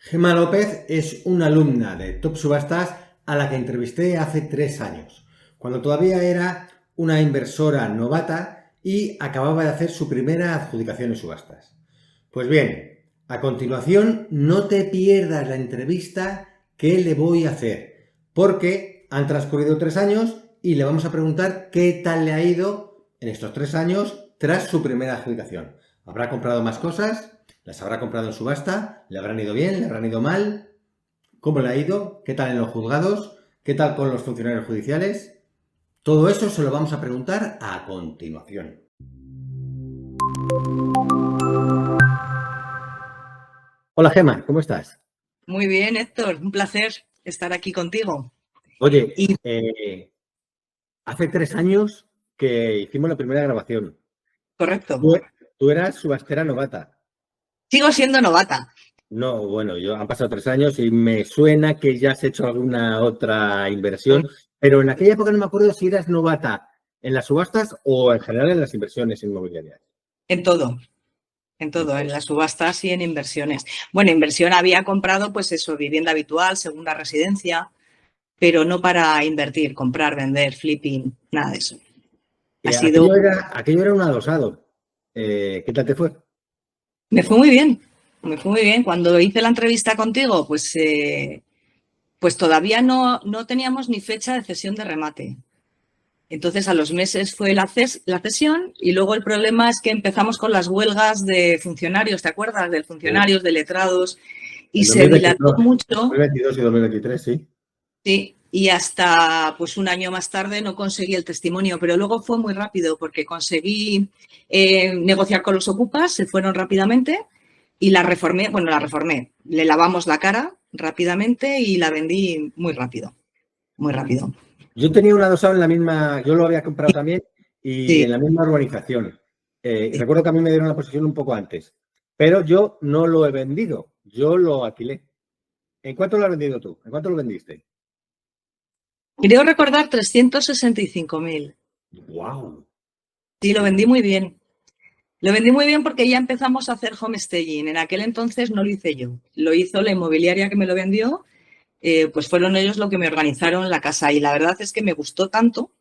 Gemma López es una alumna de Top Subastas a la que entrevisté hace 3 años, cuando todavía era una inversora novata y acababa de hacer su primera adjudicación en subastas. Pues bien, a continuación no te pierdas la entrevista que le voy a hacer, porque han transcurrido 3 años y le vamos a preguntar qué tal le ha ido en estos 3 años tras su primera adjudicación. ¿Habrá comprado más cosas? ¿Las habrá comprado en subasta? ¿Le habrán ido bien? ¿Le habrán ido mal? ¿Cómo le ha ido? ¿Qué tal en los juzgados? ¿Qué tal con los funcionarios judiciales? Todo eso se lo vamos a preguntar a continuación. Hola Gemma, ¿cómo estás? Muy bien, Héctor, un placer estar aquí contigo. Oye, hace 3 años que hicimos la primera grabación. Correcto. Tú eras subastera novata. Sigo siendo novata. No, bueno, han pasado 3 años y me suena que ya has hecho alguna otra inversión, pero en aquella época no me acuerdo si eras novata en las subastas o en general en las inversiones inmobiliarias. En todo, en las subastas y en inversiones. Bueno, inversión había comprado, pues eso, vivienda habitual, segunda residencia, pero no para invertir, comprar, vender, flipping, nada de eso. Aquello era un adosado. ¿Qué tal te fue? Me fue muy bien, me fue muy bien. Cuando hice la entrevista contigo, pues todavía no teníamos ni fecha de cesión de remate. Entonces, a los meses fue la cesión y luego el problema es que empezamos con las huelgas de funcionarios, ¿te acuerdas? De funcionarios, de letrados, y se dilató mucho. 2022 y 2023, sí. Sí, y hasta pues un año más tarde no conseguí el testimonio, pero luego fue muy rápido porque conseguí negociar con los ocupas, se fueron rápidamente y la reformé, le lavamos la cara rápidamente y la vendí muy rápido, muy rápido. Yo tenía un adosado en la misma, yo lo había comprado también y en la misma urbanización. Recuerdo que a mí me dieron la posesión un poco antes, pero yo no lo he vendido, yo lo alquilé. ¿En cuánto lo has vendido tú? ¿En cuánto lo vendiste? Creo recordar 365.000. ¡Wow! Sí, lo vendí muy bien. Lo vendí muy bien porque ya empezamos a hacer homestaging. En aquel entonces no lo hice yo, lo hizo la inmobiliaria que me lo vendió. Pues fueron ellos los que me organizaron la casa y la verdad es que me gustó tanto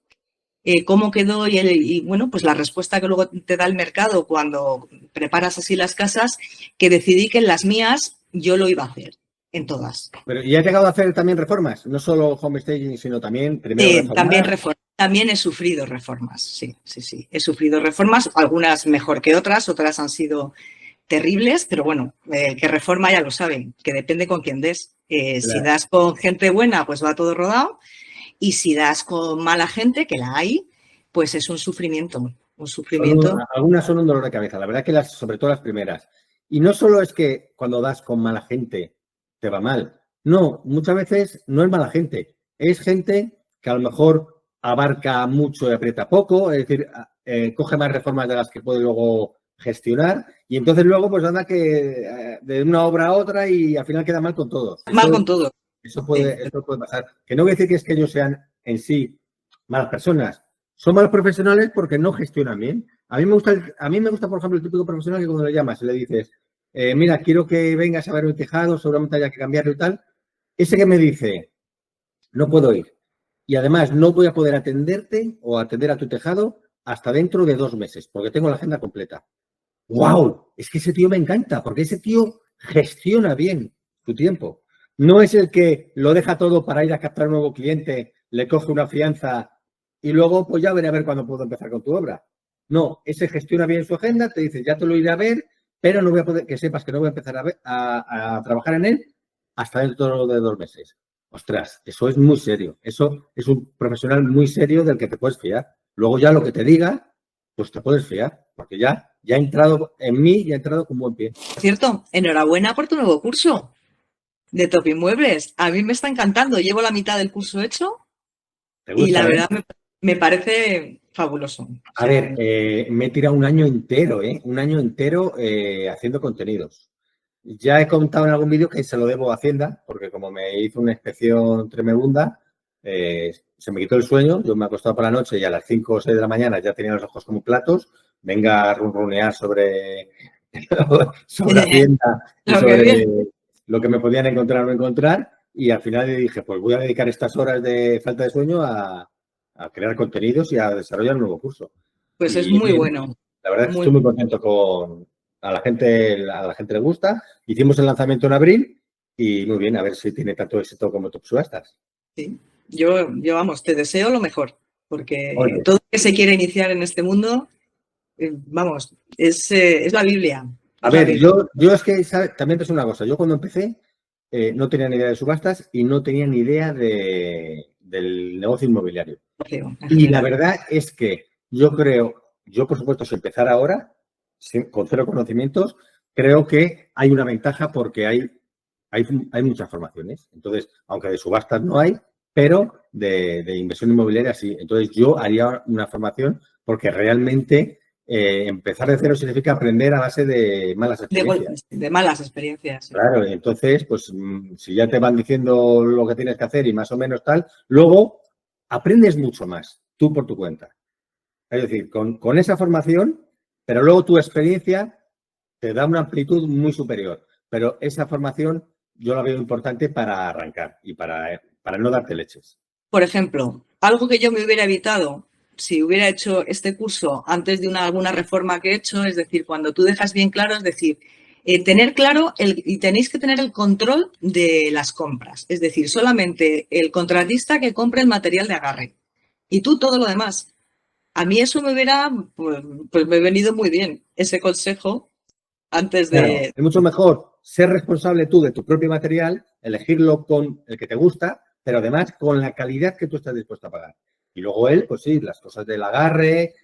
cómo quedó y bueno, pues la respuesta que luego te da el mercado cuando preparas así las casas, que decidí que en las mías yo lo iba a hacer, en todas. Pero ¿y has llegado a hacer también reformas? No solo homestaging, sino también primero reformar. También he sufrido reformas, sí. He sufrido reformas, algunas mejor que otras han sido terribles, pero bueno, que reforma ya lo saben, que depende con quién des. Claro. Si das con gente buena, pues va todo rodado. Y si das con mala gente, que la hay, pues es un sufrimiento. Algunas son un dolor de cabeza. La verdad que sobre todo las primeras. Y no solo es que cuando das con mala gente te va mal. No, muchas veces no es mala gente. Es gente que a lo mejor abarca mucho y aprieta poco. Es decir, coge más reformas de las que puede luego gestionar. Y entonces luego pues anda que de una obra a otra y al final queda mal con todos. Con todos. Eso puede pasar. Que no quiere decir que es que ellos sean en sí malas personas. Son malos profesionales porque no gestionan bien. A mí me gusta, por ejemplo, el típico profesional que cuando le llamas y le dices, mira, quiero que vengas a ver el tejado, seguramente haya que cambiarlo y tal. Ese que me dice, no puedo ir. Y además no voy a poder atenderte o atender a tu tejado hasta dentro de 2 meses, porque tengo la agenda completa. ¡Wow! Es que ese tío me encanta, porque ese tío gestiona bien su tiempo. No es el que lo deja todo para ir a captar un nuevo cliente, le coge una fianza y luego pues ya veré a ver cuándo puedo empezar con tu obra. No, ese gestiona bien su agenda, te dice, ya te lo iré a ver, pero no voy a poder, que sepas que no voy a empezar a trabajar en él hasta dentro de 2 meses. Ostras, eso es muy serio. Eso es un profesional muy serio del que te puedes fiar. Luego ya lo que te diga, pues te puedes fiar, porque ya ha entrado en mí y ha entrado con buen pie. Por cierto, enhorabuena por tu nuevo curso de Top Inmuebles. A mí me está encantando. Llevo la mitad del curso hecho y la verdad me parece fabuloso. A ver, me he tirado un año entero, haciendo contenidos. Ya he contado en algún vídeo que se lo debo a Hacienda, porque como me hizo una inspección tremenda, se me quitó el sueño, yo me he acostado por la noche y a las 5 o 6 de la mañana ya tenía los ojos como platos, venga a ronronear sobre Hacienda lo que me podían encontrar o no encontrar, y al final dije, pues voy a dedicar estas horas de falta de sueño a crear contenidos y a desarrollar un nuevo curso. Pues es muy bueno. La verdad es que estoy muy contento con... A la gente le gusta. Hicimos el lanzamiento en abril y muy bien, a ver si tiene tanto éxito como Top Subastas. Sí, yo vamos, te deseo lo mejor, porque Oye. todo el que se quiere iniciar en este mundo, vamos, es la Biblia. A ver, yo es que, ¿sabes? También es una cosa. Yo cuando empecé no tenía ni idea de subastas y no tenía ni idea del negocio inmobiliario. Y la verdad es que yo por supuesto, si empezara ahora, con cero conocimientos, creo que hay una ventaja porque hay muchas formaciones. Entonces, aunque de subastas no hay, pero de inversión inmobiliaria sí. Entonces, yo haría una formación porque realmente empezar de cero significa aprender a base de malas experiencias. De malas experiencias. Sí. Claro, y entonces, pues si ya te van diciendo lo que tienes que hacer y más o menos tal, luego aprendes mucho más, tú por tu cuenta. Es decir, con esa formación, pero luego tu experiencia te da una amplitud muy superior. Pero esa formación yo la veo importante para arrancar y para no darte leches. Por ejemplo, algo que yo me hubiera evitado si hubiera hecho este curso antes de alguna reforma que he hecho, es decir, cuando tú dejas bien claro, es decir, tener claro y tenéis que tener el control de las compras. Es decir, solamente el contratista que compre el material de agarre y tú todo lo demás. A mí eso me hubiera, pues me ha venido muy bien, ese consejo antes de... Claro, es mucho mejor ser responsable tú de tu propio material, elegirlo con el que te gusta, pero además con la calidad que tú estás dispuesto a pagar. Y luego él, pues sí, las cosas del agarre,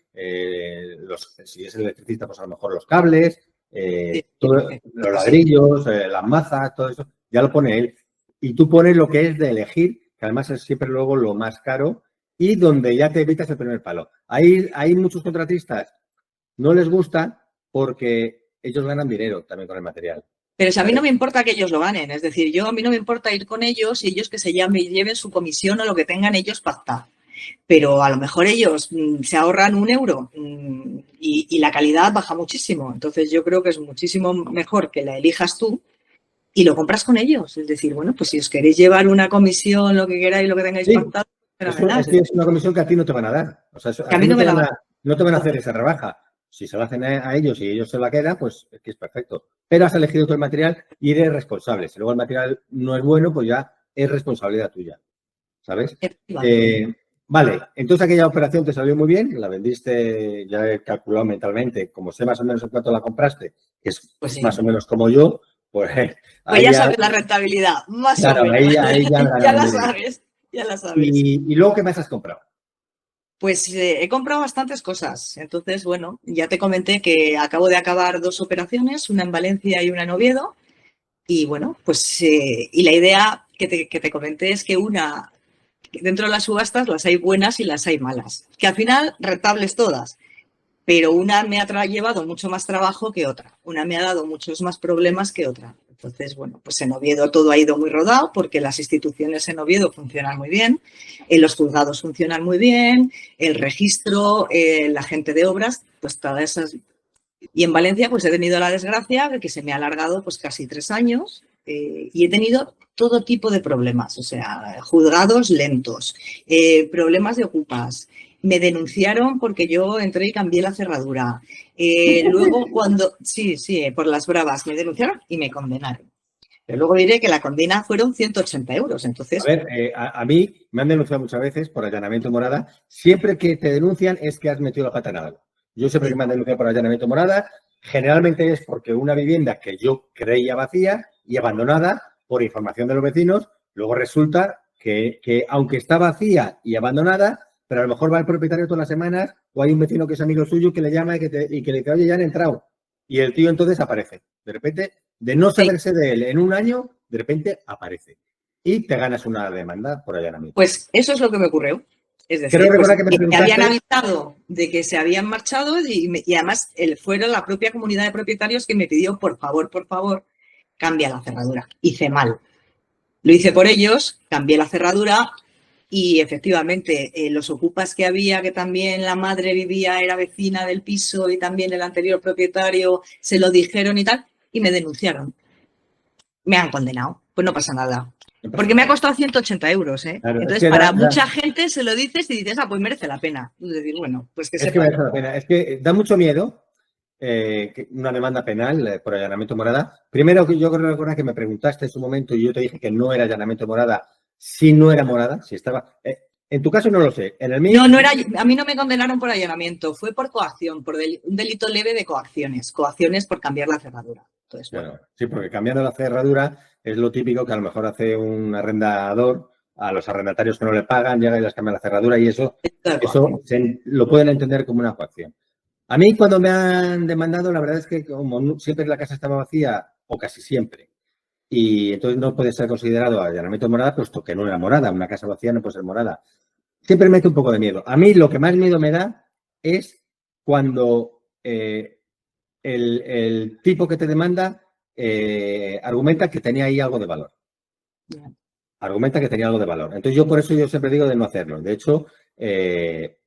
si es electricista, pues a lo mejor los cables, los ladrillos, las mazas, todo eso, ya lo pone él. Y tú pones lo que es de elegir, que además es siempre luego lo más caro y donde ya te evitas el primer palo. Hay muchos contratistas, no les gusta porque ellos ganan dinero también con el material. Pero si a mí no me importa que ellos lo ganen, es decir, a mí no me importa ir con ellos y ellos que se lleven su comisión o lo que tengan ellos pactado. Pero a lo mejor ellos se ahorran €1 y la calidad baja muchísimo. Entonces yo creo que es muchísimo mejor que la elijas tú y lo compras con ellos. Es decir, bueno, pues si os queréis llevar una comisión, lo que queráis, lo que tengáis pactado, es una comisión que a ti no te van a dar. O sea, a ti no te van a hacer esa rebaja. Si se la hacen a ellos y ellos se la quedan, pues es que es perfecto. Pero has elegido tú el material y eres responsable. Si luego el material no es bueno, pues ya es responsabilidad tuya. ¿Sabes? Vale, entonces aquella operación te salió muy bien, la vendiste, ya he calculado mentalmente, como sé más o menos en cuánto la compraste, que es pues sí, más o menos como yo, pues ya sabes la rentabilidad, más claro, o menos. Ahí ya la sabes, ya la sabes. ¿Y luego qué más has comprado? Pues he comprado bastantes cosas. Entonces, bueno, ya te comenté que acabo de acabar 2 operaciones, una en Valencia y una en Oviedo. Y bueno, pues y la idea que te comenté es que dentro de las subastas las hay buenas y las hay malas. Que al final rentables todas, pero una me ha llevado mucho más trabajo que otra. Una me ha dado muchos más problemas que otra. Entonces, bueno, pues en Oviedo todo ha ido muy rodado porque las instituciones en Oviedo funcionan muy bien, los juzgados funcionan muy bien, el registro, la gente de obras, pues todas esas. Y en Valencia pues he tenido la desgracia de que se me ha alargado pues casi 3 años y he tenido todo tipo de problemas, o sea, juzgados lentos, problemas de ocupas. Me denunciaron porque yo entré y cambié la cerradura. Luego sí, por las bravas, me denunciaron y me condenaron. Pero luego diré que la condena fueron 180 euros. Entonces, a ver, a mí me han denunciado muchas veces por allanamiento morada. Siempre que te denuncian es que has metido la pata en algo. Yo siempre que me han denunciado por allanamiento morada, generalmente es porque una vivienda que yo creía vacía y abandonada por información de los vecinos, luego resulta que aunque está vacía y abandonada, pero a lo mejor va el propietario todas las semanas o hay un vecino que es amigo suyo que le llama y que le dice, oye, ya han entrado. Y el tío entonces aparece. De repente, de no saberse de él en un año, de repente aparece. Y te ganas una demanda por allanamiento. Pues eso es lo que me ocurrió. Es decir, que habían avisado de que se habían marchado y además fueron la propia comunidad de propietarios que me pidió, por favor, cambia la cerradura. Hice mal. Lo hice por ellos, cambié la cerradura y efectivamente los ocupas que había, que también la madre vivía, era vecina del piso y también el anterior propietario se lo dijeron y tal, y me denunciaron. me han condenado. Pues no pasa nada. Porque me ha costado 180 euros, ¿eh? Claro, Entonces, para mucha gente se lo dices y dices, pues merece la pena. Es decir, bueno, pues que es que sepa. merece la pena. Es que da mucho miedo una demanda penal por allanamiento morada. Primero, yo creo recordar que me preguntaste en su momento y yo te dije que no era allanamiento morada, si no era morada, si estaba... en tu caso no lo sé. En el mío... No era, a mí no me condenaron por allanamiento, fue por coacción, por un delito leve de coacciones. Coacciones por cambiar la cerradura. Entonces, bueno. Claro, sí, porque cambiando la cerradura es lo típico que a lo mejor hace un arrendador a los arrendatarios que no le pagan, llega y les cambia la cerradura y eso lo pueden entender como una coacción. A mí cuando me han demandado, la verdad es que como siempre la casa estaba vacía, o casi siempre, y entonces no puede ser considerado allanamiento morada, puesto que no era morada, una casa vacía no puede ser morada. Siempre me mete un poco de miedo. A mí lo que más miedo me da es cuando el tipo que te demanda argumenta que tenía ahí algo de valor. Argumenta que tenía algo de valor. Entonces yo por eso yo siempre digo de no hacerlo. De hecho, sé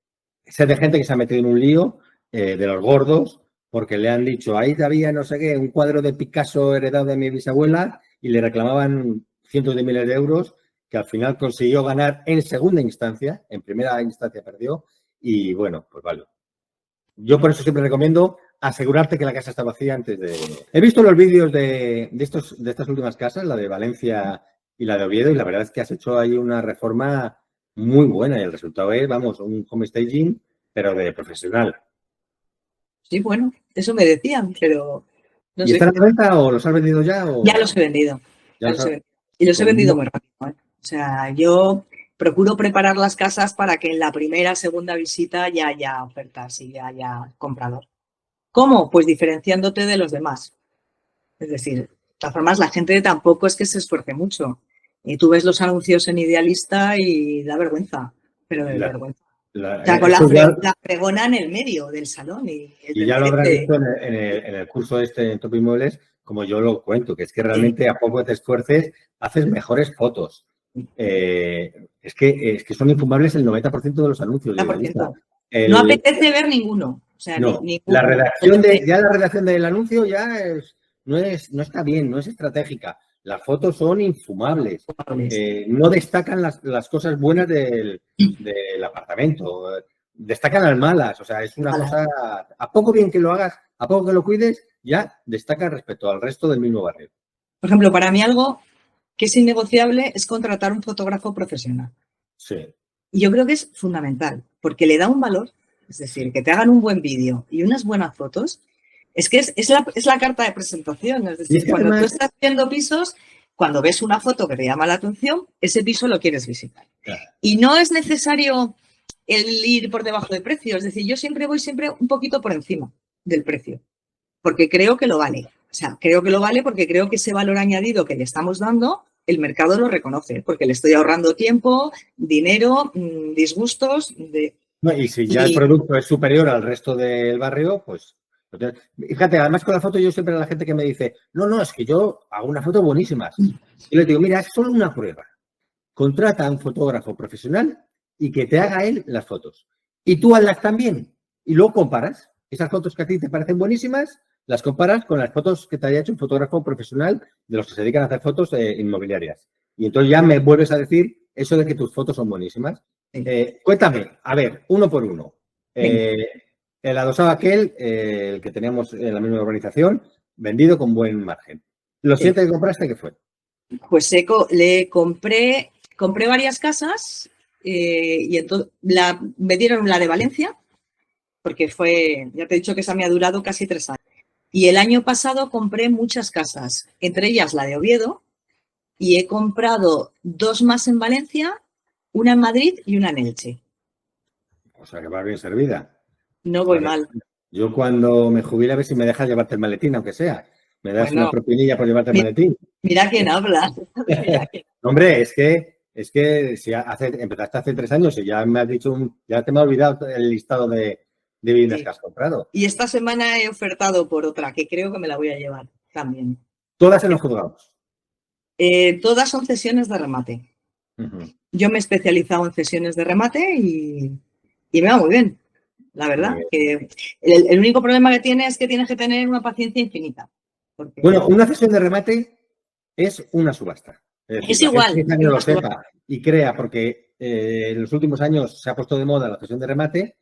de gente que se ha metido en un lío de los gordos porque le han dicho, ahí había no sé qué, un cuadro de Picasso heredado de mi bisabuela y le reclamaban cientos de miles de euros que al final consiguió ganar en segunda instancia, en primera instancia perdió y bueno, pues vale. Yo por eso siempre recomiendo asegurarte que la casa está vacía antes de... He visto los vídeos de estas últimas casas, la de Valencia y la de Oviedo, y la verdad es que has hecho ahí una reforma muy buena y el resultado es, vamos, un home staging, pero de profesional. Sí, bueno, eso me decían, pero no ¿Y sé. están a la venta o los has vendido ya? O... Ya los he vendido. Ya los has... Y los he vendido muy rápido, ¿eh? O sea, yo procuro preparar las casas para que en la primera, segunda visita ya haya ofertas y ya haya comprador. ¿Cómo? Pues diferenciándote de los demás. Es decir, de todas formas, la gente tampoco es que se esfuerce mucho. Y tú ves los anuncios en Idealista y da vergüenza, pero de vergüenza. O sea, con la fregona en el medio del salón. Y ya lo habrás visto en el curso en Top Inmuebles, como yo lo cuento, que es que realmente a poco te esfuerces, haces mejores fotos. Es que son infumables el 90% de los anuncios. No apetece ver ninguno. O sea, no, ninguno. La redacción del anuncio ya no está bien, no es estratégica. Las fotos son infumables. No destacan las cosas buenas del apartamento. Destacan las malas. O sea, es una cosa... A poco bien que lo hagas, a poco que lo cuides, ya destaca respecto al resto del mismo barrio. Por ejemplo, para mí algo que es innegociable es contratar un fotógrafo profesional. Sí. Y yo creo que es fundamental, porque le da un valor, es decir, que te hagan un buen vídeo y unas buenas fotos, es que es la carta de presentación. Es decir, cuando tú estás viendo pisos, cuando ves una foto que te llama la atención, ese piso lo quieres visitar. Claro. Y no es necesario el ir por debajo de precio, es decir, yo voy un poquito por encima del precio, porque creo que lo vale. O sea, creo que lo vale porque creo que ese valor añadido que le estamos dando, el mercado lo reconoce, porque le estoy ahorrando tiempo, dinero, disgustos. Y si ya el producto es superior al resto del barrio, pues... Fíjate, además con la foto yo siempre a la gente que me dice, no, es que yo hago unas fotos buenísimas. Y les digo, mira, es solo una prueba. Contrata a un fotógrafo profesional y que te haga él las fotos. Y tú hazlas también. Y luego comparas. Esas fotos que a ti te parecen buenísimas, las comparas con las fotos que te haya hecho un fotógrafo profesional de los que se dedican a hacer fotos inmobiliarias. Y entonces ya me vuelves a decir eso de que tus fotos son buenísimas. Cuéntame, a ver, uno por uno. El adosado aquel, el que teníamos en la misma urbanización, vendido con buen margen. ¿Lo siguiente que compraste qué fue? Pues compré varias casas y entonces me dieron la de Valencia, porque ya te he dicho que esa me ha durado casi 3 años. Y el año pasado compré muchas casas, entre ellas la de Oviedo, y he comprado 2 más en Valencia, una en Madrid y una en Elche. O sea, que vas bien servida. No voy mal. Yo cuando me jubile a ver si me dejas llevarte el maletín, aunque sea. Me das una propinilla por llevarte el maletín. Mira quién habla. Hombre, es que si empezaste hace 3 años y ya me has dicho, ya te me ha olvidado el listado de viviendas que has comprado. Y esta semana he ofertado por otra, que creo que me la voy a llevar también. ¿Todas en los juzgados? Todas son cesiones de remate. Yo me he especializado en cesiones de remate y me va muy bien, la verdad. Que el único problema que tiene es que tienes que tener una paciencia infinita. Bueno, una cesión de remate es una subasta. Es decir, Es la igual. gente que no lo sepa y crea, porque en los últimos años se ha puesto de moda la cesión de remate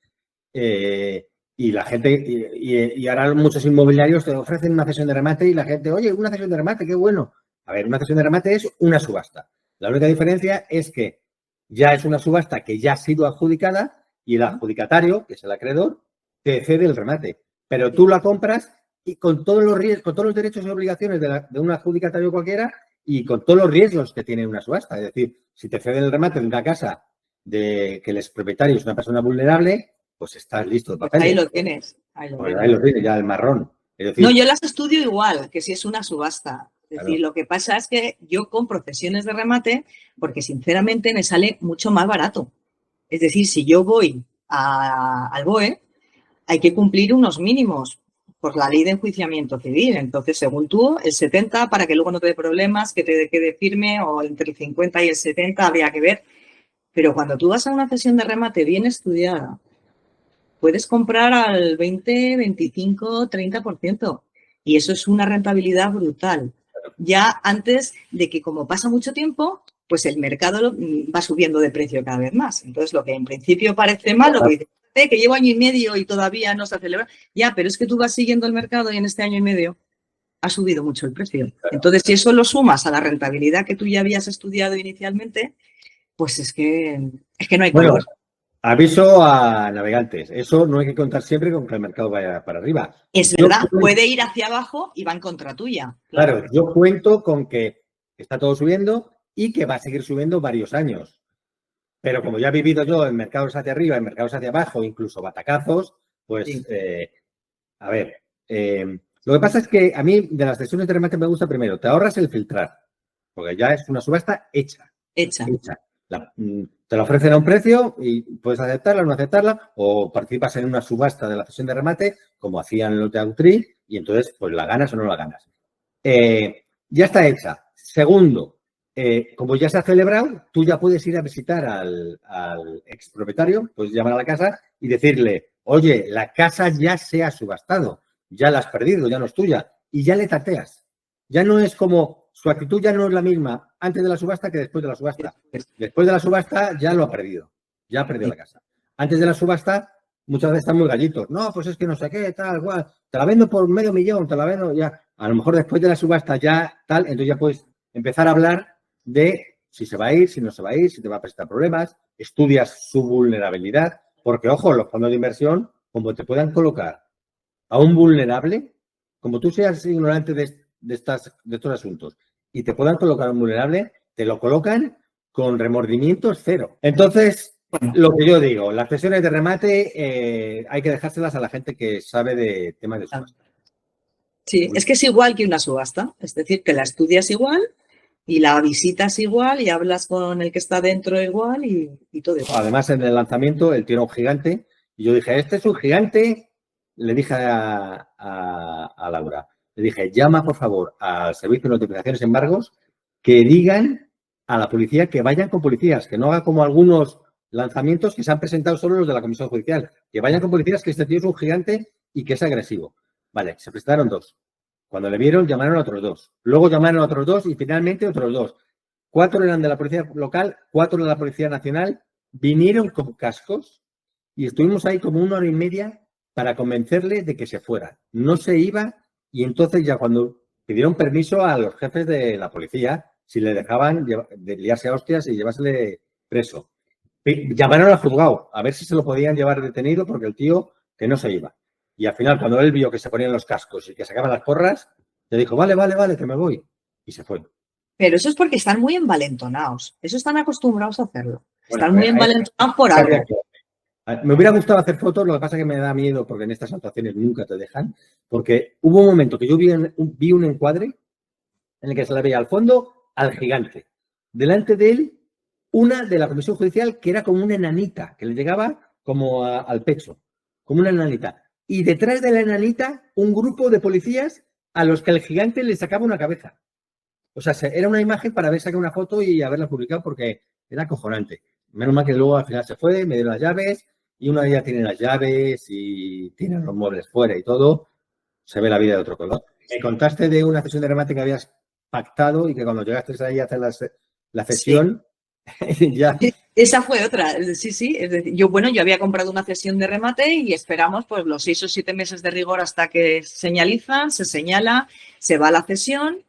y la gente, y ahora muchos inmobiliarios te ofrecen una cesión de remate y la gente, oye, una cesión de remate, qué bueno. A ver, una cesión de remate es una subasta. La única diferencia es que ya es una subasta que ya ha sido adjudicada y el adjudicatario, que es el acreedor, te cede el remate. Pero tú la compras y con todos los riesgos, con todos los derechos y obligaciones de un adjudicatario cualquiera y con todos los riesgos que tiene una subasta. Es decir, si te ceden el remate de una casa de que el expropietario es una persona vulnerable, pues estás listo de papel. Ahí lo tienes. Ahí lo tienes, ya el marrón. Es decir, no, yo las estudio igual, que si es una subasta. Es decir, claro. lo que pasa es que yo compro cesiones de remate porque sinceramente me sale mucho más barato. Es decir, si yo voy al BOE, hay que cumplir unos mínimos por la ley de enjuiciamiento civil. Entonces, según tú, el 70 para que luego no te dé problemas, que te quede firme, o entre el 50 y el 70 habría que ver. Pero cuando tú vas a una cesión de remate bien estudiada, puedes comprar al 20, 25, 30%. Y eso es una rentabilidad brutal. Ya antes de que, como pasa mucho tiempo, pues el mercado va subiendo de precio cada vez más. Entonces, lo que en principio parece malo, que dices, que llevo año y medio y todavía no se ha celebrado. Ya, pero es que tú vas siguiendo el mercado y en este año y medio ha subido mucho el precio. Entonces, si eso lo sumas a la rentabilidad que tú ya habías estudiado inicialmente, pues es que no hay color. Bueno, aviso a navegantes. Eso no hay que contar siempre con que el mercado vaya para arriba. Es verdad, puede ir hacia abajo y va en contra tuya. Claro, yo cuento con que está todo subiendo y que va a seguir subiendo varios años. Pero como ya he vivido yo en mercados hacia arriba, en mercados hacia abajo, incluso batacazos, pues, Sí. A ver, lo que pasa es que a mí de las cesiones de remate me gusta primero, te ahorras el filtrar, porque ya es una subasta hecha. Te la ofrecen a un precio y puedes aceptarla o no aceptarla, o participas en una subasta de la cesión de remate, como hacían los de Autry, y entonces pues la ganas o no la ganas. Ya está hecha. Segundo, como ya se ha celebrado, tú ya puedes ir a visitar al expropietario, puedes llamar a la casa y decirle, oye, la casa ya se ha subastado, ya la has perdido, ya no es tuya, y ya le tateas. Ya no es como, su actitud ya no es la misma antes de la subasta que después de la subasta. Después de la subasta ya lo ha perdido, ya ha perdido la casa. Antes de la subasta, muchas veces están muy gallitos. No, pues es que no sé qué, tal, cual. Te la vendo por $500,000, te la vendo ya. A lo mejor después de la subasta ya tal, entonces ya puedes empezar a hablar de si se va a ir, si no se va a ir, si te va a presentar problemas, estudias su vulnerabilidad, porque ojo, los fondos de inversión, como te puedan colocar a un vulnerable, como tú seas ignorante de estos asuntos y te puedan colocar a un vulnerable, te lo colocan con remordimientos cero. Entonces, lo que yo digo, las cesiones de remate hay que dejárselas a la gente que sabe de temas de subasta. Sí, es que es igual que una subasta, es decir, que la estudias igual y la visitas igual y hablas con el que está dentro igual y todo igual. Además, en el lanzamiento, el tío era un gigante y yo dije, este es un gigante. Le dije a Laura, le dije, llama por favor al servicio de notificaciones y embargos que digan a la policía que vayan con policías, que no haga como algunos lanzamientos que se han presentado solo los de la Comisión Judicial, que vayan con policías, que este tío es un gigante y que es agresivo. Vale, se presentaron 2. Cuando le vieron, llamaron a otros 2. Luego llamaron a otros 2 y finalmente otros 2. 4 eran de la Policía Local, 4 de la Policía Nacional, vinieron con cascos y estuvimos ahí como 1 hora y media para convencerle de que se fuera. No se iba y entonces ya cuando pidieron permiso a los jefes de la policía, si le dejaban de liarse a hostias y llevársele preso. Llamaron al juzgado a ver si se lo podían llevar detenido porque el tío que no se iba. Y al final, cuando él vio que se ponían los cascos y que sacaban las porras, le dijo, vale, que me voy. Y se fue. Pero eso es porque están muy envalentonados. Eso están acostumbrados a hacerlo. Están muy envalentonados por algo. Me hubiera gustado hacer fotos, lo que pasa es que me da miedo porque en estas actuaciones nunca te dejan. Porque hubo un momento que yo vi un encuadre en el que se le veía al fondo al gigante. Delante de él, una de la Comisión Judicial que era como una enanita, que le llegaba como al pecho, como una enanita. Y detrás de la enanita, un grupo de policías a los que el gigante le sacaba una cabeza. O sea, era una imagen para haber sacado una foto y haberla publicado porque era acojonante. Menos mal que luego al final se fue, me dieron las llaves y una ya tiene las llaves y tiene los muebles fuera y todo. Se ve la vida de otro color. Me contaste de una cesión de remate que habías pactado y que cuando llegaste ahí a hacer la cesión, ya... Esa fue otra, sí, sí. Es decir, yo había comprado una cesión de remate y esperamos pues los 6 o 7 meses de rigor hasta que señalizan, se señala, se va a la cesión,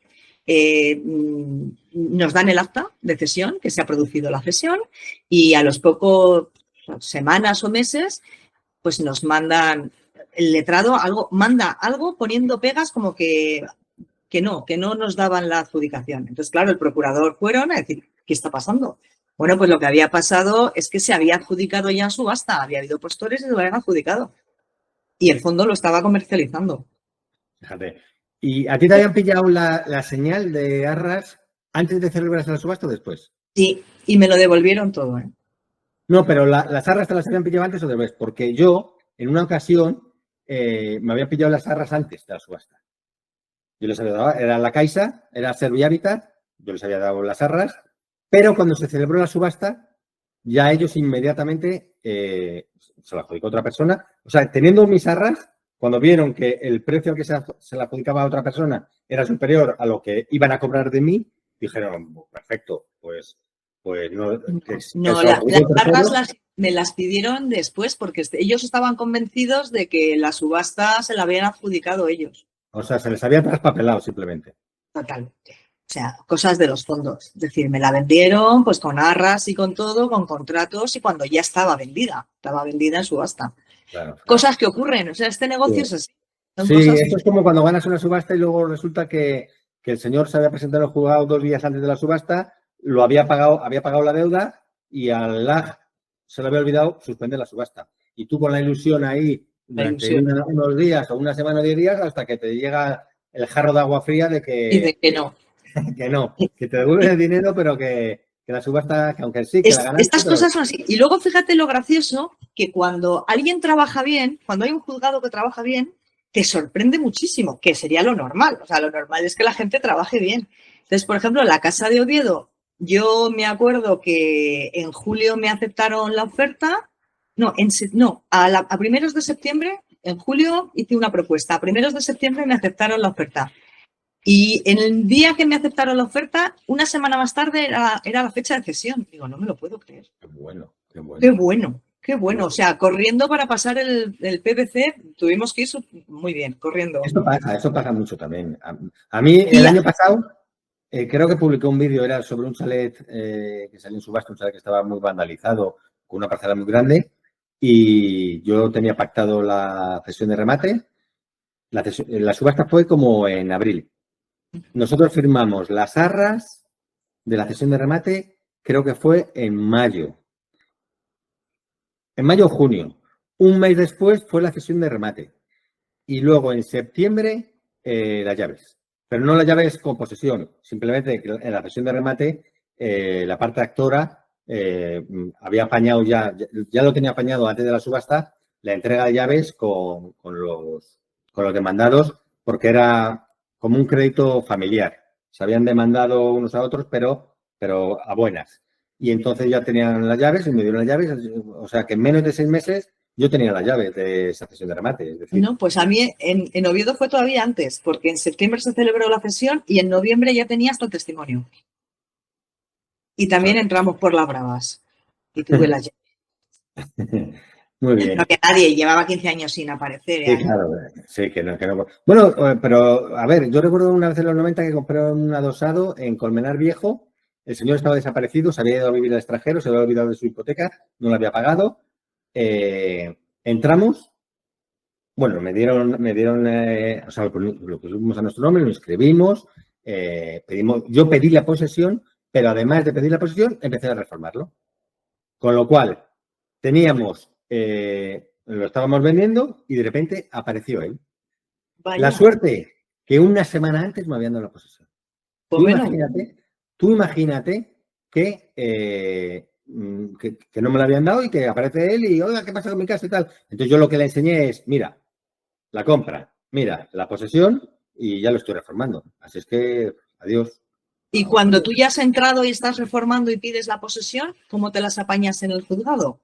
nos dan el acta de cesión, que se ha producido la cesión, y a los pocos semanas o meses, pues nos mandan el letrado, manda algo poniendo pegas como que no nos daban la adjudicación. Entonces, claro, el procurador fueron a decir, ¿qué está pasando? Bueno, pues lo que había pasado es que se había adjudicado ya en subasta, había habido postores y se lo habían adjudicado. Y el fondo lo estaba comercializando. Fíjate. ¿Y a ti te habían pillado la señal de arras antes de celebrarse la subasta o después? Sí, y me lo devolvieron todo, ¿eh? No, pero las arras te las habían pillado antes o después, porque yo, en una ocasión, me habían pillado las arras antes de la subasta. Yo les había dado, era la Caixa, era Servihabitat, yo les había dado las arras, pero cuando se celebró la subasta, ya ellos inmediatamente se la adjudicó otra persona. O sea, teniendo mis arras, cuando vieron que el precio al que se la adjudicaba a otra persona era superior a lo que iban a cobrar de mí, dijeron, perfecto, pues no. No, las arras me las pidieron después porque ellos estaban convencidos de que la subasta se la habían adjudicado ellos. O sea, se les había traspapelado simplemente. Totalmente. O sea, cosas de los fondos. Es decir, me la vendieron pues con arras y con todo, con contratos y cuando ya estaba vendida en subasta. Claro. Cosas que ocurren. O sea, este negocio es así. Sí, esto es como cuando ganas una subasta y luego resulta que el señor se había presentado en el juzgado 2 días antes de la subasta, lo había pagado la deuda y al LAG se le había olvidado suspender la subasta. Y tú con la ilusión ahí durante unos días o una semana o 10 días hasta que te llega el jarro de agua fría de que... Y de que no. que te devuelven el dinero, pero que la subasta, que aunque sí, que la ganaste... Estas cosas son así. Y luego fíjate lo gracioso, que cuando alguien trabaja bien, cuando hay un juzgado que trabaja bien, te sorprende muchísimo, que sería lo normal. O sea, lo normal es que la gente trabaje bien. Entonces, por ejemplo, la Casa de Oviedo, yo me acuerdo que en julio me aceptaron la oferta. A primeros de septiembre, en julio hice una propuesta. A primeros de septiembre me aceptaron la oferta. Y en el día que me aceptaron la oferta, una semana más tarde era la fecha de cesión. Digo, no me lo puedo creer. Qué bueno, qué bueno. Qué bueno, qué bueno. O sea, corriendo para pasar el PVC, tuvimos que ir muy bien, corriendo. Eso pasa mucho también. A mí, el año pasado, creo que publicó un vídeo, era sobre un chalet que salió en subasta, un chalet que estaba muy vandalizado, con una parcela muy grande, y yo tenía pactado la cesión de remate. La subasta fue como en abril. Nosotros firmamos las arras de la cesión de remate, creo que fue en mayo. En mayo o junio. Un mes después fue la cesión de remate. Y luego en septiembre las llaves. Pero no las llaves con posesión. Simplemente en la cesión de remate la parte actora había apañado ya lo tenía apañado antes de la subasta, la entrega de llaves con los demandados, porque era como un crédito familiar. Se habían demandado unos a otros, pero a buenas. Y entonces ya tenían las llaves y me dieron las llaves. O sea que en menos de 6 meses yo tenía las llaves de esa cesión de remate. Es decir, no, pues a mí en Oviedo fue todavía antes, porque en septiembre se celebró la cesión y en noviembre ya tenía hasta el testimonio. Y también entramos por las bravas. Y tuve las llaves. Muy bien. No que nadie llevaba 15 años sin aparecer. Sí, claro. Sí, que no. Bueno, pero a ver, yo recuerdo una vez en los 90 que compré un adosado en Colmenar Viejo. El señor estaba desaparecido, se había ido a vivir al extranjero, se había olvidado de su hipoteca, no la había pagado. Entramos. Bueno, me dieron, o sea, lo pusimos a nuestro nombre, lo inscribimos, yo pedí la posesión, pero además de pedir la posesión, empecé a reformarlo. Con lo cual, teníamos, lo estábamos vendiendo y de repente apareció él. Vaya. La suerte que una semana antes me habían dado la posesión. Pues tú imagínate que no me la habían dado y que aparece él y, oiga, ¿qué pasa con mi casa y tal? Entonces yo lo que le enseñé es, mira, la compra, mira, la posesión y ya lo estoy reformando. Así es que, adiós. Y cuando tú ya has entrado y estás reformando y pides la posesión, ¿cómo te las apañas en el juzgado?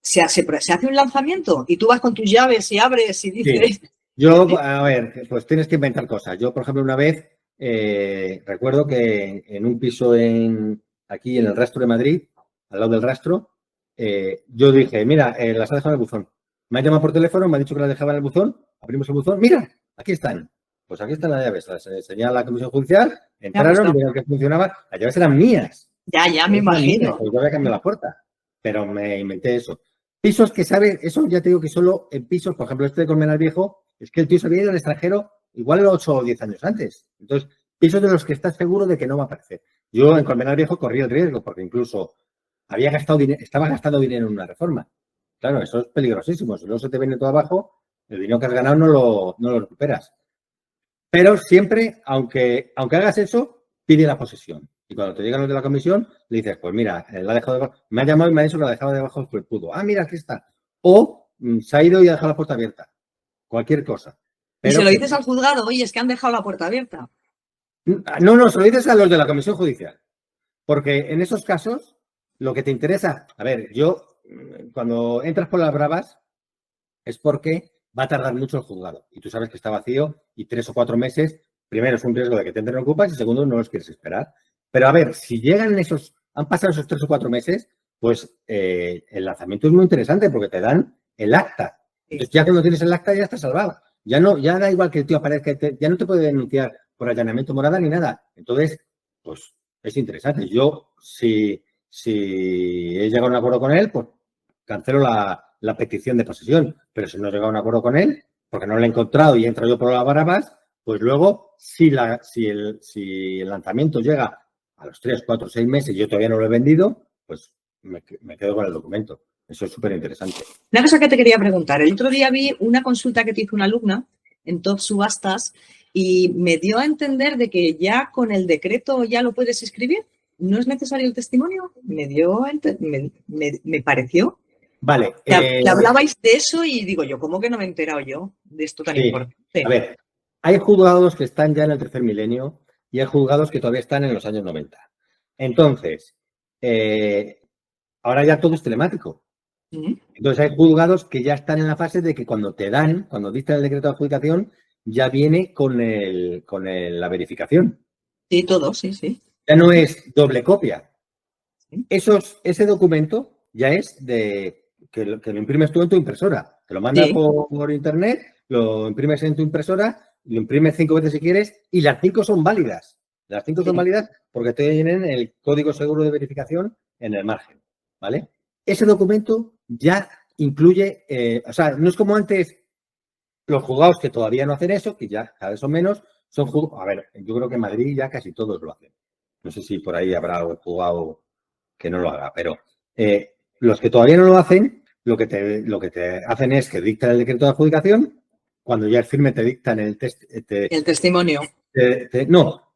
Se hace un lanzamiento y tú vas con tus llaves y abres y dices... Sí. Yo, a ver, pues tienes que inventar cosas. Yo, por ejemplo, una vez recuerdo que en un piso aquí en el Rastro de Madrid, al lado del Rastro, yo dije, mira, las ha dejado en el buzón. Me ha llamado por teléfono, me ha dicho que las dejaba en el buzón, abrimos el buzón, mira, aquí están. Pues aquí están las llaves, las enseñé a la comisión judicial, entraron, vieron que funcionaba, las llaves eran mías. Ya me imagino. Pues yo había cambiado la puerta, pero me inventé eso. Pisos que sabe, eso ya te digo que solo en pisos, por ejemplo, este de Colmenar Viejo, es que el tío se había ido al extranjero igual 8 o 10 años antes. Entonces, pisos de los que estás seguro de que no va a aparecer. Yo en Colmenar Viejo corrí el riesgo porque incluso estaba gastando dinero en una reforma. Claro, eso es peligrosísimo. Si luego se te viene todo abajo, el dinero que has ganado no lo recuperas. Pero siempre, aunque hagas eso, pide la posesión. Y cuando te llegan los de la comisión, le dices, pues mira, la ha dejado debajo. Me ha llamado y me ha dicho que la ha dejado debajo del felpudo. Ah, mira, aquí está. O se ha ido y ha dejado la puerta abierta. Cualquier cosa. Pero y se lo dices al juzgado, oye, es que han dejado la puerta abierta. No, se lo dices a los de la comisión judicial. Porque en esos casos, lo que te interesa, a ver, cuando entras por las bravas, es porque va a tardar mucho el juzgado. Y tú sabes que está vacío y 3 o 4 meses, primero es un riesgo de que te entren ocupas y segundo no los quieres esperar. Pero a ver, si han pasado esos 3 o 4 meses, pues el lanzamiento es muy interesante porque te dan el acta. Entonces ya cuando tienes el acta ya estás salvado. Ya da igual que el tío aparezca, ya no te puede denunciar por allanamiento morada ni nada. Entonces, pues es interesante. Yo, si he llegado a un acuerdo con él, pues cancelo la petición de posesión. Pero si no he llegado a un acuerdo con él, porque no lo he encontrado y entro yo por las bravas, pues luego, si el lanzamiento llega a los 3, 4, 6 meses y yo todavía no lo he vendido, pues me quedo con el documento. Eso es súper interesante. Una cosa que te quería preguntar. El otro día vi una consulta que te hizo una alumna en Top Subastas y me dio a entender de que ya con el decreto ya lo puedes escribir. ¿No es necesario el testimonio? Me pareció. Vale. Que hablabais de eso y digo yo, ¿cómo que no me he enterado yo de esto tan importante? A ver, hay juzgados que están ya en el tercer milenio y hay juzgados que todavía están en los años 90. Entonces, ahora ya todo es telemático. Entonces hay juzgados que ya están en la fase de que cuando dictan el decreto de adjudicación, ya viene con la verificación. Sí, todo, sí. Ya no es doble copia. Ese documento ya es que lo imprimes tú en tu impresora. Te lo mandas por internet, lo imprimes en tu impresora, lo imprimes 5 veces si quieres y las 5 son válidas. Las 5 son válidas porque tienen el código seguro de verificación en el margen, ¿vale? Ese documento ya incluye, no es como antes los juzgados que todavía no hacen eso, que ya cada vez son menos, a ver, yo creo que en Madrid ya casi todos lo hacen. No sé si por ahí habrá algún juzgado que no lo haga, pero los que todavía no lo hacen, lo que te hacen es que dictan el decreto de adjudicación, cuando ya es firme te dictan el testimonio. No,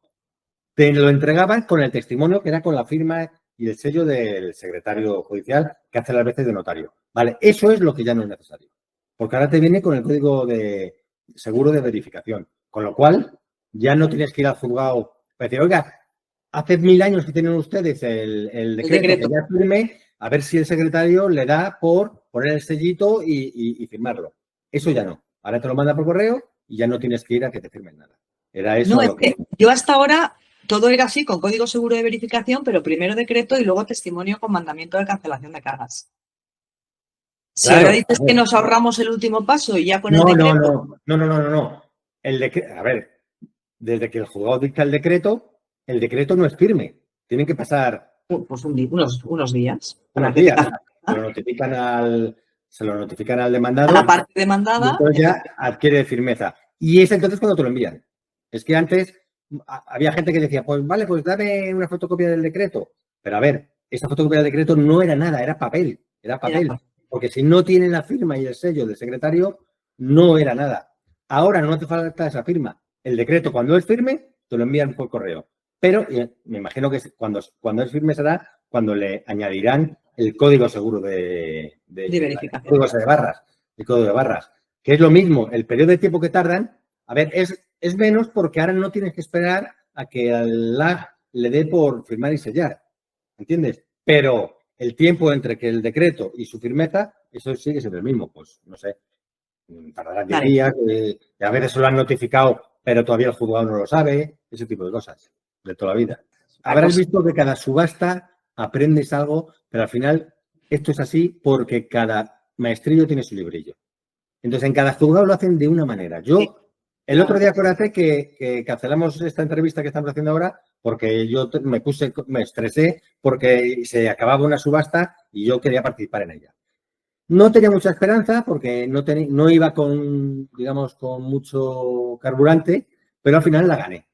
te lo entregaban con el testimonio que era con la firma y el sello del secretario judicial que hace las veces de notario. Vale, eso es lo que ya no es necesario. Porque ahora te viene con el código de seguro de verificación. Con lo cual, ya no tienes que ir al juzgado para decir, oiga, hace 1000 años que tienen ustedes el decreto que ya firme, a ver si el secretario le da por poner el sellito y firmarlo. Eso ya no. Ahora te lo manda por correo y ya no tienes que ir a que te firmen nada. Era eso. No, yo hasta ahora todo era así, con código seguro de verificación, pero primero decreto y luego testimonio con mandamiento de cancelación de cargas. Si ahora dices que nos ahorramos el último paso y ya con el decreto... No. A ver, desde que el juzgado dicta el decreto no es firme. Tienen que pasar... Pues unos días. Unos días. Se lo notifican al demandado. A la parte demandada. Entonces ya adquiere firmeza. Y es entonces cuando te lo envían. Es que antes había gente que decía, pues vale, pues dame una fotocopia del decreto. Pero a ver, esa fotocopia del decreto no era nada, era papel. Porque si no tiene la firma y el sello del secretario, no era nada. Ahora no hace falta esa firma. El decreto, cuando es firme, te lo envían por correo. Pero me imagino que cuando es firme será cuando le añadirán el código seguro de verificación. El código de barras. Que es lo mismo, el periodo de tiempo que tardan, a ver, es menos porque ahora no tienes que esperar a que al LAG le dé por firmar y sellar. ¿Entiendes? Pero el tiempo entre que el decreto y su firmeza, eso sigue siendo el mismo. Pues, no sé, tardará 10 días. A ver, eso lo han notificado pero todavía el juzgado no lo sabe, ese tipo de cosas, de toda la vida. Habrás visto que cada subasta aprendes algo, pero al final esto es así porque cada maestrillo tiene su librillo. Entonces, en cada juzgado lo hacen de una manera. El otro día acuérdate que cancelamos esta entrevista que estamos haciendo ahora porque yo me estresé porque se acababa una subasta y yo quería participar en ella. No tenía mucha esperanza porque no iba con, digamos, con mucho carburante, pero al final la gané.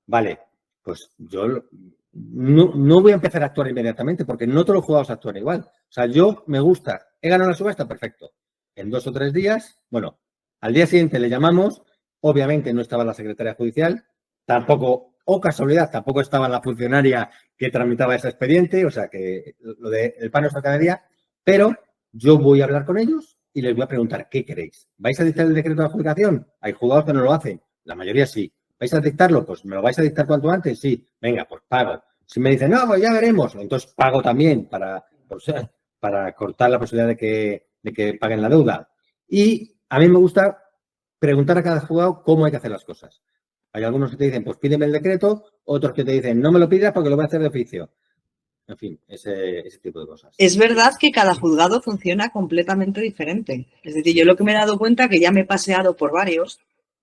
Vale, pues yo no voy a empezar a actuar inmediatamente porque no todos los jugadores actúan igual. O sea, yo me gusta, he ganado la subasta, perfecto. En 2 o 3 días, bueno, al día siguiente le llamamos, obviamente no estaba la secretaria judicial, tampoco, o casualidad, tampoco estaba la funcionaria que tramitaba ese expediente, o sea que lo del pan nuestra cada día, pero yo voy a hablar con ellos y les voy a preguntar, ¿qué queréis? ¿Vais a dictar el decreto de adjudicación? Hay juzgados que no lo hacen, la mayoría sí. ¿Vais a dictarlo? Pues ¿me lo vais a dictar cuanto antes? Sí. Venga, pues pago. Si me dicen, no, pues ya veremos, entonces pago también para cortar la posibilidad de que paguen la deuda. Y a mí me gusta preguntar a cada juzgado cómo hay que hacer las cosas. Hay algunos que te dicen, pues pídeme el decreto, otros que te dicen, no me lo pidas porque lo voy a hacer de oficio. En fin, ese tipo de cosas. Es verdad que cada juzgado funciona completamente diferente. Es decir, yo lo que me he dado cuenta que ya me he paseado por varios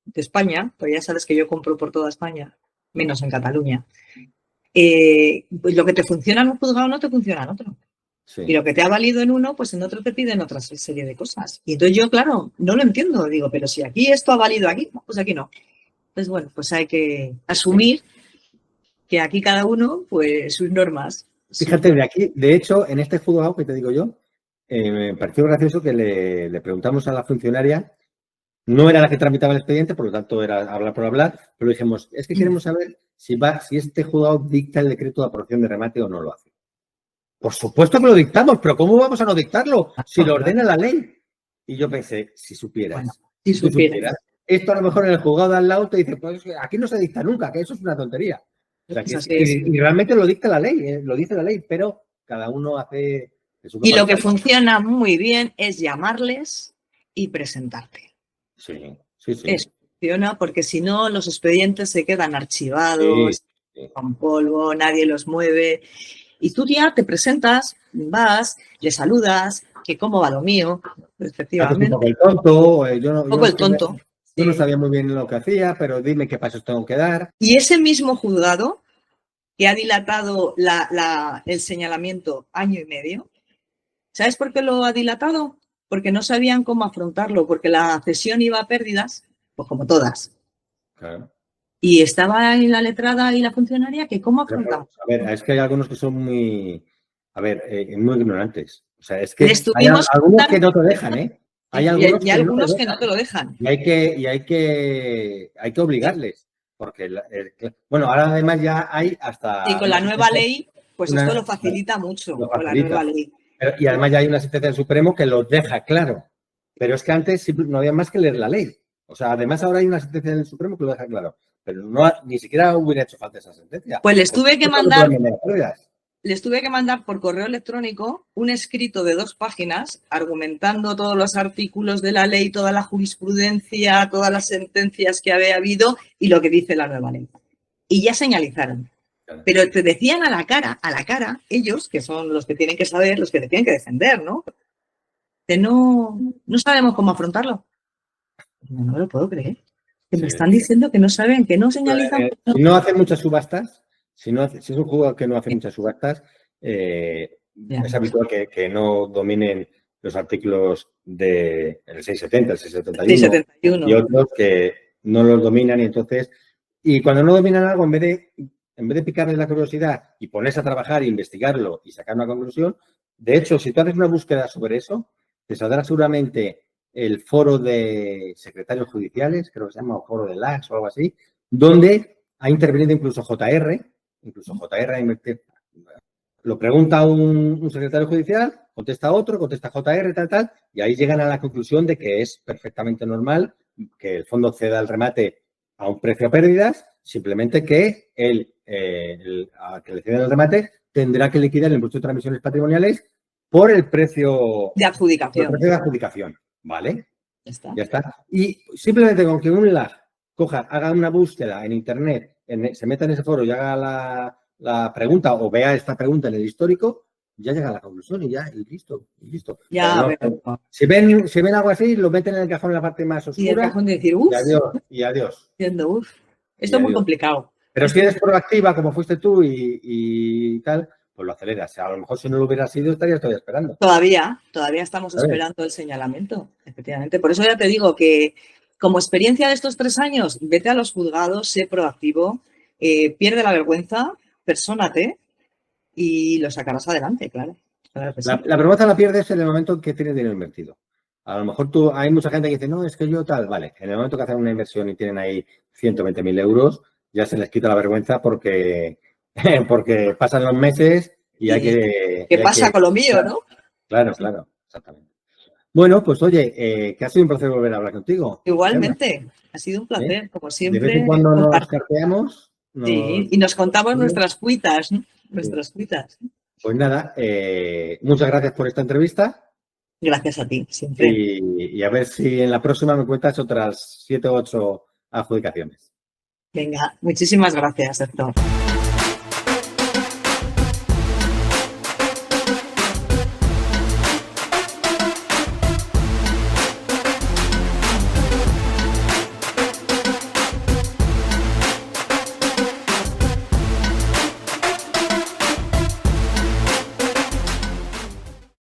de España, pues ya sabes que yo compro por toda España, menos en Cataluña. Pues lo que te funciona en un juzgado no te funciona en otro. Sí. Y lo que te ha valido en uno, pues en otro te piden otra serie de cosas. Y entonces yo, claro, no lo entiendo. Digo, pero si aquí esto ha valido aquí, pues aquí no. Entonces, bueno, pues hay que asumir que aquí cada uno, pues sus normas. Fíjate, de hecho, en este juzgado que te digo yo, me pareció gracioso que le preguntamos a la funcionaria, no era la que tramitaba el expediente, por lo tanto era hablar por hablar, pero dijimos, es que queremos saber si este juzgado dicta el decreto de aprobación de remate o no lo hace. Por supuesto que lo dictamos, pero ¿cómo vamos a no dictarlo si lo ordena la ley? Y yo pensé, si supieras, bueno, si supieras. Esto a lo mejor en el juzgado de al lado te dice, pues aquí no se dicta nunca, que eso es una tontería. O sea, y realmente lo dicta la ley, lo dice la ley, pero cada uno hace... Y lo que funciona muy bien es llamarles y presentarte. Sí. Eso funciona porque si no los expedientes se quedan archivados, con polvo, nadie los mueve. Y tú ya te presentas, vas, le saludas, que cómo va lo mío, efectivamente. Un poco el tonto. Yo no Sí. sabía muy bien lo que hacía, pero dime qué pasos tengo que dar. Y ese mismo juzgado que ha dilatado el señalamiento 1 año y medio, ¿sabes por qué lo ha dilatado? Porque no sabían cómo afrontarlo, porque la cesión iba a pérdidas, pues como todas. Claro. Y estaba en la letrada y la funcionaria que cómo afrontamos. A ver, es que hay algunos que son muy ignorantes. O sea, es que hay algunos que no te dejan, ¿eh? Hay algunos que no te lo dejan. Y hay que obligarles. Porque, bueno, ahora además ya hay hasta... Y con la nueva ley, pues esto lo facilita mucho, con la nueva ley. Y además ya hay una sentencia del Supremo que lo deja claro. Pero es que antes no había más que leer la ley. O sea, además ahora hay una sentencia del Supremo que lo deja claro. Pero ni siquiera hubiera hecho falta esa sentencia. Pues les tuve que mandar por correo electrónico un escrito de 2 páginas argumentando todos los artículos de la ley, toda la jurisprudencia, todas las sentencias que había habido y lo que dice la nueva ley. Y ya señalizaron. Pero te decían a la cara, ellos, que son los que tienen que saber, los que te tienen que defender, ¿no? Que no sabemos cómo afrontarlo. No me lo puedo creer. Que me están diciendo que no saben, que no señalizan. Si no hacen muchas subastas, si es un jugador que no hace muchas subastas, es habitual que no dominen los artículos del 670, el 671 y otros que no los dominan y entonces... Y cuando no dominan algo, en vez de picarles la curiosidad y ponerse a trabajar, investigarlo y sacar una conclusión, de hecho, si tú haces una búsqueda sobre eso, te saldrá seguramente el foro de secretarios judiciales, creo que se llama, o foro de LAX o algo así, donde ha intervenido incluso JR lo pregunta un secretario judicial, contesta otro, contesta JR, tal, y ahí llegan a la conclusión de que es perfectamente normal que el fondo ceda el remate a un precio a pérdidas, simplemente que a que le ceden el remate tendrá que liquidar el impuesto de transmisiones patrimoniales por el precio de adjudicación. ¿Vale? Ya está. Y simplemente con que un LAG haga una búsqueda en internet, se meta en ese foro y haga la pregunta o vea esta pregunta en el histórico, ya llega a la conclusión y listo, y listo. Ya, no, si ven algo así, lo meten en el cajón en la parte más oscura. Y el cajón de decir, y adiós. Diciendo, esto es muy complicado. Pero si eres proactiva, como fuiste tú y tal, pues lo aceleras. A lo mejor si no lo hubieras sido, estarías todavía esperando. Todavía estamos esperando el señalamiento, efectivamente. Por eso ya te digo que como experiencia de estos 3 años, vete a los juzgados, sé proactivo, pierde la vergüenza, persónate y lo sacarás adelante, claro. La vergüenza la pierdes en el momento en que tienes dinero invertido. A lo mejor hay mucha gente que dice, no, es que yo tal, vale. En el momento que hacen una inversión y tienen ahí 120.000 euros, ya se les quita la vergüenza porque pasan los meses y hay que... ¿Qué pasa con lo mío, no? Claro, exactamente. Bueno, pues oye, que ha sido un placer volver a hablar contigo. Igualmente, ha sido un placer, como siempre. De vez en cuando nos carteamos. Sí, y nos contamos nuestras cuitas, ¿no? Nuestras cuitas. Pues nada, muchas gracias por esta entrevista. Gracias a ti, siempre. Y a ver si en la próxima me cuentas otras 7 o 8 adjudicaciones. Venga, muchísimas gracias, Héctor.